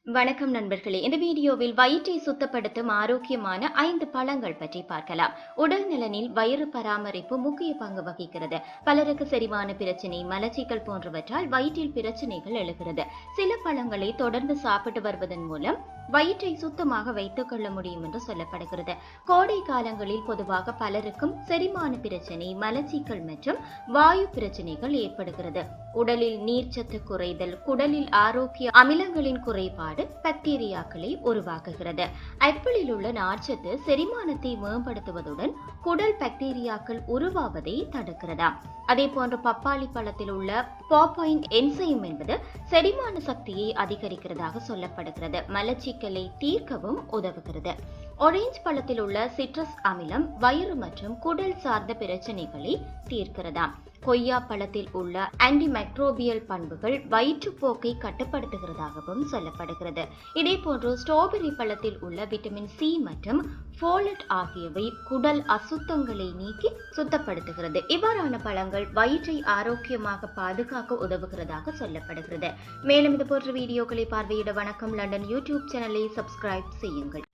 வணக்கம் நண்பர்களே. இந்த வீடியோவில் வயிற்றை சுத்தப்படுத்தும் ஆரோக்கியமான 5 பழங்கள் பற்றி பார்க்கலாம். உடல் நலனில் வயிறு பராமரிப்பு முக்கிய பங்கு வகிக்கிறது. பலருக்கு செரிமான பிரச்சனை, மலச்சிக்கல் போன்றவற்றால் வயிற்றில் பிரச்சனைகள் எழுகிறது. சில பழங்களை தொடர்ந்து சாப்பிட்டு வருவதன் மூலம் வயிற்றை சுத்தமாக வைத்துக் கொள்ள முடியும் என்று சொல்லப்படுகிறது. கோடை காலங்களில் பொதுவாக பலருக்கும் செரிமான பிரச்சனை, மலச்சிக்கல் மற்றும் வாயு பிரச்சனைகள் ஏற்படுகிறது. உடலில் நீர்ச்சத்து குறைதல், குடலில் ஆரோக்கிய அமிலங்களின் குறைபாடு பாக்டீரியாக்களை உருவாக்குகிறது. ஆப்பிளில் உள்ள நார்ச்சத்து செரிமானத்தை மேம்படுத்துவதுடன் குடல் பாக்டீரியாக்கள் உருவாவதை தடுக்கிறதாம். அதே போன்று பப்பாளி பழத்தில் உள்ள பாப்பாயின் என்சைம் என்பது செரிமான சக்தியை அதிகரிக்கிறதாக சொல்லப்படுகிறது. மலச்சிக்கலை தீர்க்கவும் உதவுகிறது. ஆரஞ்சு பழத்தில் உள்ள சிட்ரஸ் அமிலம் வயிறு மற்றும் குடல் சார்ந்த பிரச்சனைகளை தீர்க்கிறதாம். கொய்யா பழத்தில் உள்ள ஆன்டிமைக்ரோபியல் பண்புகள் வயிற்றுப்போக்கை கட்டுப்படுத்துகிறதாகவும் சொல்லப்படுகிறது. இதே போன்று ஸ்ட்ராபெரி பழத்தில் உள்ள விட்டமின் சி மற்றும் ஃபோலட் ஆகியவை குடல் அசுத்தங்களை நீக்கி சுத்தப்படுத்துகிறது. இவ்வாறான பழங்கள் வயிற்றை ஆரோக்கியமாக பாதுகாக்க உதவுகிறதாக சொல்லப்படுகிறது. மேலும் இது போன்ற வீடியோக்களை பார்வையிட வணக்கம் லண்டன் யூடியூப் சேனலை சப்ஸ்கிரைப் செய்யுங்கள்.